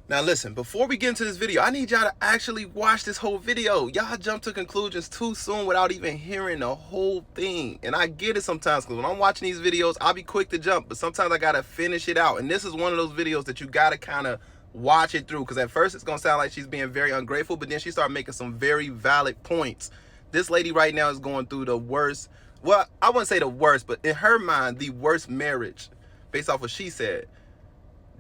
Now listen, before we get into this video, I need y'all to actually watch this whole video. Y'all jump to conclusions too soon without even hearing the whole thing. And I get it sometimes, because when I'm watching these videos, I'll be quick to jump, but sometimes I gotta finish it out. And this is one of those videos that you gotta kind of watch it through, because at first it's gonna sound like she's being very ungrateful, but then she started making some very valid points. This lady right now is going through the worst, well, I wouldn't say the worst, but in her mind, the worst marriage, based off what she said,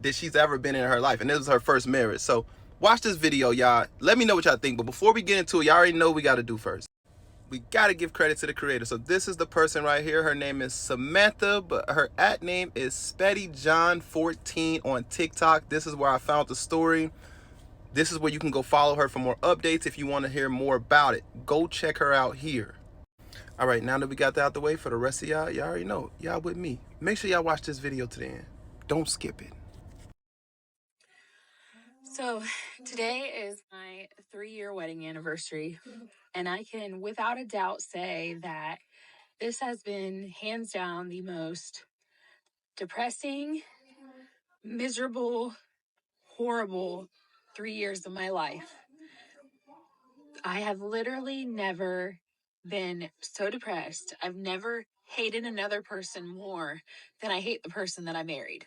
that she's ever been in her life, and this was her first marriage. So watch this video, y'all. Let me know what y'all think, but before we get into it, y'all already know what we got to do first. We got to give credit to the creator. So this is the person right here. Her name is Samantha, but her @ name is SpettyJohn14 on TikTok. This is where I found the story. This is where you can go follow her for more updates if you want to hear more about it. Go check her out here. All right, now that we got that out the way, for the rest of y'all, y'all already know, y'all with me. Make sure y'all watch this video to the end. Don't skip it. So today is my 3-year wedding anniversary, and I can without a doubt say that this has been hands down the most depressing, miserable, horrible 3 years of my life. I have literally never been so depressed. I've never hated another person more than I hate the person that I married.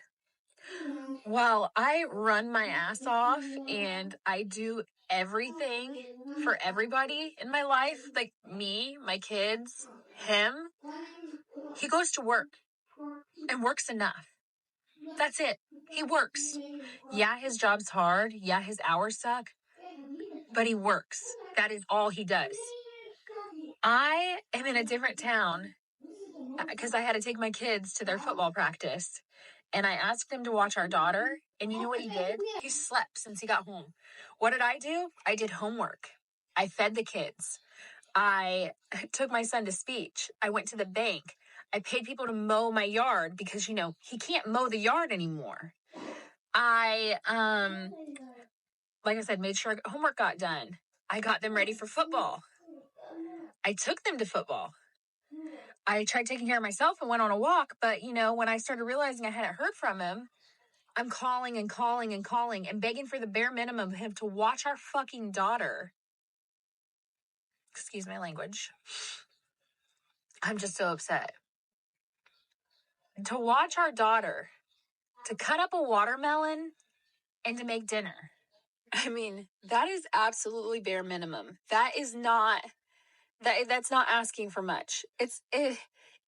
Well, I run my ass off and I do everything for everybody in my life, like me, my kids, him. He goes to work and works enough. That's it. He works. Yeah, his job's hard. Yeah, his hours suck. But he works. That is all he does. I am in a different town because I had to take my kids to their football practice. And I asked him to watch our daughter. And you know what he did? He slept since he got home. What did I do? I did homework. I fed the kids. I took my son to speech. I went to the bank. I paid people to mow my yard because, you know, he can't mow the yard anymore. I, like I said, made sure homework got done. I got them ready for football. I took them to football. I tried taking care of myself and went on a walk, but, you know, when I started realizing I hadn't heard from him, I'm calling and calling and calling and begging for the bare minimum of him to watch our fucking daughter. Excuse my language. I'm just so upset. To watch our daughter, to cut up a watermelon, and to make dinner. I mean, that is absolutely bare minimum. That is not... That's not asking for much. And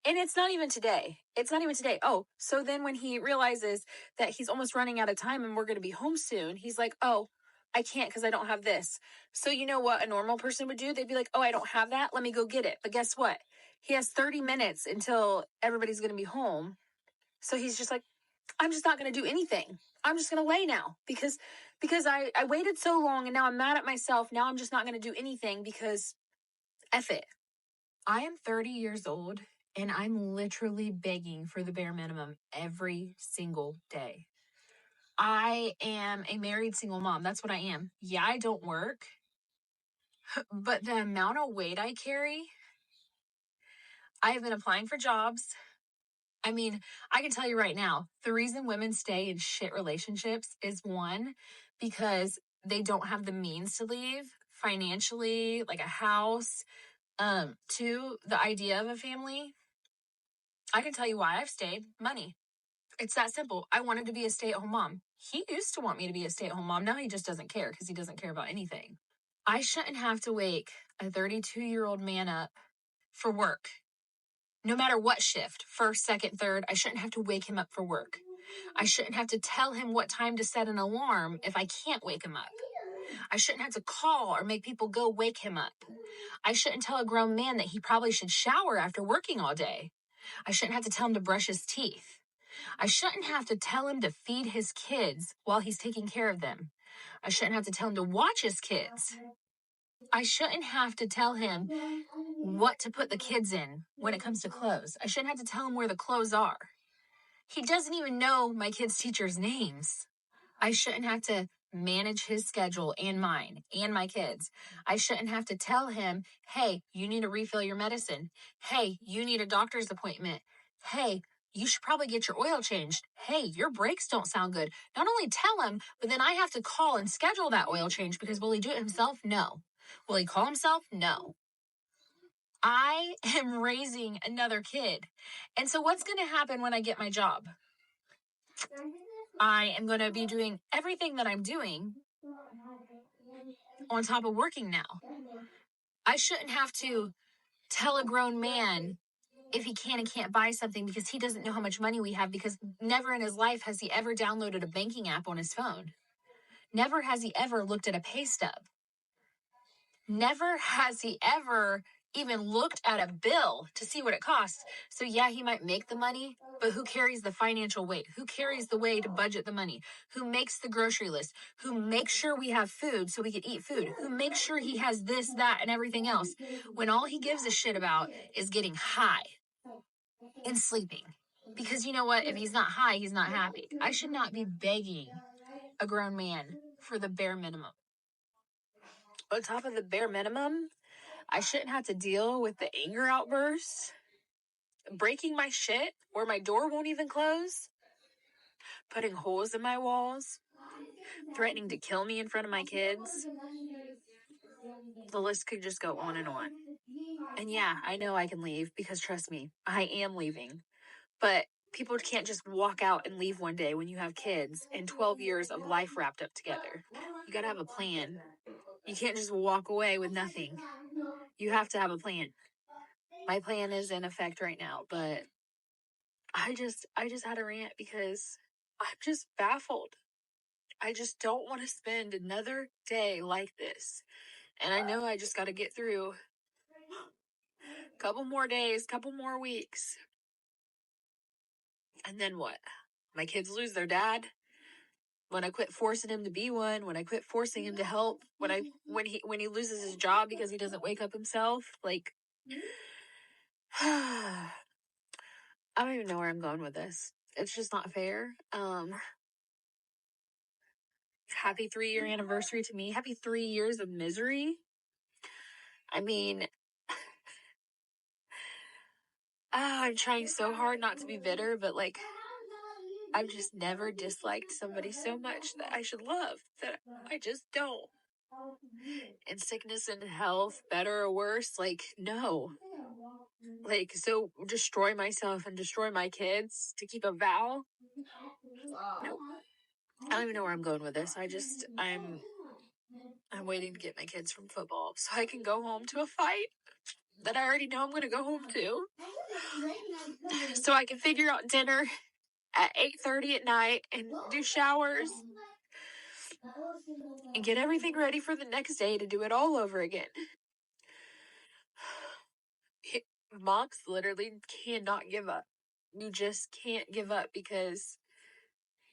it's not even today. It's not even today. Oh, so then when he realizes that he's almost running out of time and we're going to be home soon, he's like, oh, I can't because I don't have this. So you know what a normal person would do? They'd be like, oh, I don't have that. Let me go get it. But guess what? He has 30 minutes until everybody's going to be home. So he's just like, I'm just not going to do anything. I'm just going to lay now because I waited so long and now I'm mad at myself. Now I'm just not going to do anything because F it. I am 30 years old and I'm literally begging for the bare minimum every single day. I am a married single mom. That's what I am. Yeah, I don't work, but the amount of weight I carry, I have been applying for jobs. I mean, I can tell you right now, the reason women stay in shit relationships is one, because they don't have the means to leave financially, like a house. Two, the idea of a family. I can tell you why I've stayed. Money. It's that simple. I wanted to be a stay-at-home mom. He used to want me to be a stay-at-home mom. Now he just doesn't care because he doesn't care about anything. I shouldn't have to wake a 32-year-old man up for work. No matter what shift, first, second, third, I shouldn't have to wake him up for work. I shouldn't have to tell him what time to set an alarm if I can't wake him up. I shouldn't have to call or make people go wake him up. I shouldn't tell a grown man that he probably should shower after working all day. I shouldn't have to tell him to brush his teeth. I shouldn't have to tell him to feed his kids while he's taking care of them. I shouldn't have to tell him to watch his kids. I shouldn't have to tell him what to put the kids in when it comes to clothes. I shouldn't have to tell him where the clothes are. He doesn't even know my kids' teachers' names. I shouldn't have to manage his schedule and mine and my kids. I shouldn't have to tell him, hey, you need to refill your medicine. Hey, you need a doctor's appointment. Hey, you should probably get your oil changed. Hey, your brakes don't sound good. Not only tell him, but then I have to call and schedule that oil change because will he do it himself? No. Will he call himself? No. I am raising another kid. And so what's going to happen when I get my job? I am going to be doing everything that I'm doing on top of working now. I shouldn't have to tell a grown man if he can and can't buy something because he doesn't know how much money we have, because never in his life has he ever downloaded a banking app on his phone. Never has he ever looked at a pay stub. Never has he ever even looked at a bill to see what it costs. So yeah, he might make the money, but who carries the financial weight? Who carries the way to budget the money? Who makes the grocery list? Who makes sure we have food so we can eat food? Who makes sure he has this, that, and everything else when all he gives a shit about is getting high and sleeping? Because you know what? If he's not high, he's not happy. I should not be begging a grown man for the bare minimum. On top of the bare minimum, I shouldn't have to deal with the anger outbursts, breaking my shit where my door won't even close, putting holes in my walls, threatening to kill me in front of my kids. The list could just go on and on. And yeah, I know I can leave because trust me, I am leaving. But people can't just walk out and leave one day when you have kids and 12 years of life wrapped up together. You gotta have a plan. You can't just walk away with nothing. You have to have a plan. My plan is in effect right now, but I just had a rant because I'm just baffled. I just don't want to spend another day like this. And I know I just got to get through a couple more days, couple more weeks. And then what? My kids lose their dad. When I quit forcing him to be one, when I quit forcing him to help, when he loses his job because he doesn't wake up himself, like I don't even know where I'm going with this. It's just not fair. Happy 3-year anniversary to me. Happy 3 years of misery. I mean, I'm trying so hard not to be bitter, but like, I've just never disliked somebody so much that I should love, that I just don't. In sickness and health, better or worse, like, no. Like, so destroy myself and destroy my kids to keep a vow? Nope. I don't even know where I'm going with this. I'm waiting to get my kids from football so I can go home to a fight that I already know I'm going to go home to. So I can figure out dinner at 8:30 at night and do showers and get everything ready for the next day to do it all over again. Moms literally cannot give up. You just can't give up because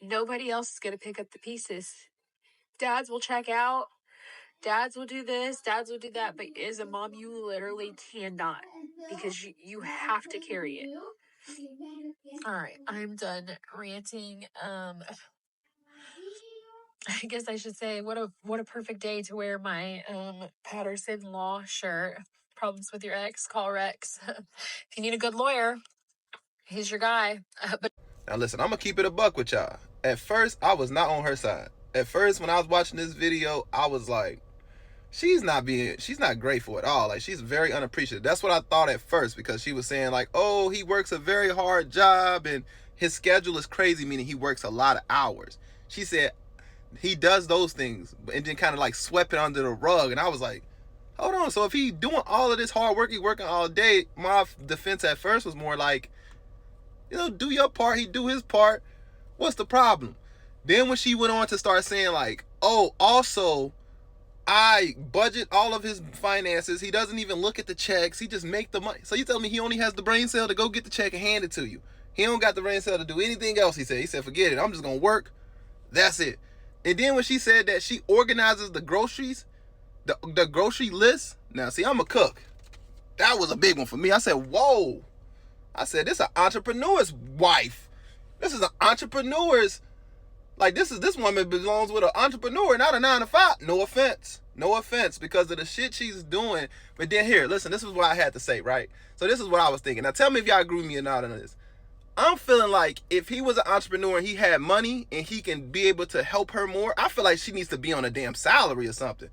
nobody else is going to pick up the pieces. Dads will check out. Dads will do this. Dads will do that. But as a mom, you literally cannot because you have to carry it. All right, I'm done ranting. I guess I should say what a perfect day to wear my Patterson Law shirt. Problems with your ex? Call Rex. If you need a good lawyer, he's your guy. Now listen, I'm gonna keep it a buck with y'all. At first, I was not on her side. At first, when I was watching this video, I was like, she's not grateful at all. Like, she's very unappreciative. That's what I thought at first, because she was saying like, oh, he works a very hard job and his schedule is crazy, meaning he works a lot of hours. She said he does those things and then kind of like swept it under the rug. And I was like, hold on. So if he doing all of this hard work, he working all day, my defense at first was more like, do your part, he do his part. What's the problem? Then when she went on to start saying like, oh, also, I budget all of his finances. He doesn't even look at the checks. He just make the money. So you tell me he only has the brain cell to go get the check and hand it to you. He don't got the brain cell to do anything else, he said. He said, forget it. I'm just going to work. That's it. And then when she said that she organizes the groceries, the grocery list. Now, see, I'm a cook. That was a big one for me. I said, whoa. I said, this is an entrepreneur's wife. This is an entrepreneur's, like, this woman belongs with an entrepreneur, not a 9-to-5. No offense, because of the shit she's doing. But then here, listen, this is what I had to say, right? So this is what I was thinking. Now tell me if y'all agree with me or not on this. I'm feeling like if he was an entrepreneur and he had money and he can be able to help her more, I feel like she needs to be on a damn salary or something.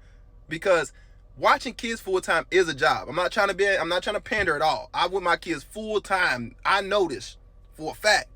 Because watching kids full time is a job. I'm not trying to pander at all. I want my kids full time. I know this for a fact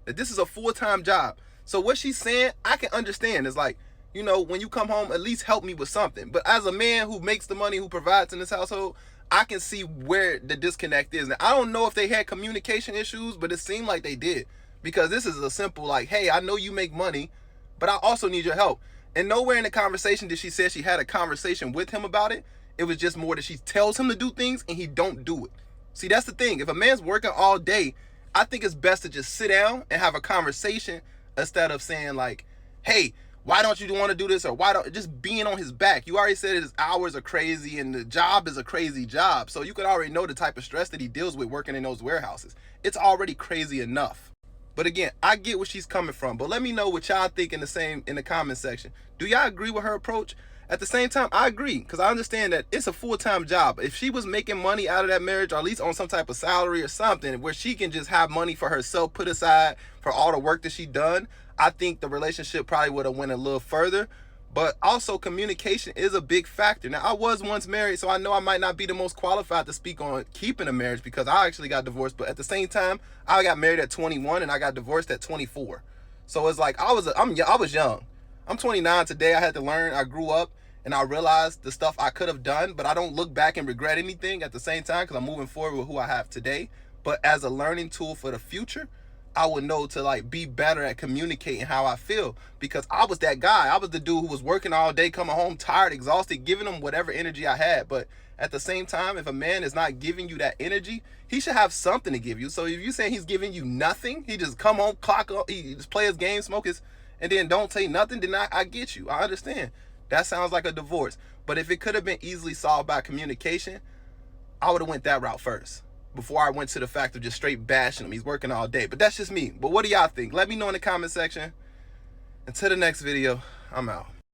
that this is a full time job. So what she's saying, I can understand. It's like, you know, when you come home, at least help me with something. But as a man who makes the money, who provides in this household, I can see where the disconnect is. Now, I don't know if they had communication issues, but it seemed like they did. Because this is a simple like, hey, I know you make money, but I also need your help. And nowhere in the conversation did she say she had a conversation with him about it. It was just more that she tells him to do things and he don't do it. See, that's the thing. If a man's working all day, I think it's best to just sit down and have a conversation instead of saying like, hey, why don't you want to do this? Or why don't, just being on his back. You already said his hours are crazy and the job is a crazy job. So you could already know the type of stress that he deals with working in those warehouses. It's already crazy enough. But again, I get where she's coming from. But let me know what y'all think in the comment section. Do y'all agree with her approach? At the same time, I agree, because I understand that it's a full-time job. If she was making money out of that marriage, or at least on some type of salary or something, where she can just have money for herself put aside for all the work that she done, I think the relationship probably would have went a little further. But also, communication is a big factor. Now, I was once married, so I know I might not be the most qualified to speak on keeping a marriage because I actually got divorced. But at the same time, I got married at 21 and I got divorced at 24. So it's like I was young. I'm 29 today. I had to learn. I grew up and I realized the stuff I could have done, but I don't look back and regret anything at the same time because I'm moving forward with who I have today. But as a learning tool for the future, I would know to like be better at communicating how I feel, because I was that guy. I was the dude who was working all day, coming home tired, exhausted, giving them whatever energy I had. But at the same time, if a man is not giving you that energy, he should have something to give you. So if you're saying he's giving you nothing, he just come home, clock up, he just play his game, smoke his, and then don't say nothing, then I get you. I understand. That sounds like a divorce. But if it could have been easily solved by communication, I would have went that route first before I went to the fact of just straight bashing him. He's working all day. But that's just me. But what do y'all think? Let me know in the comment section. Until the next video, I'm out.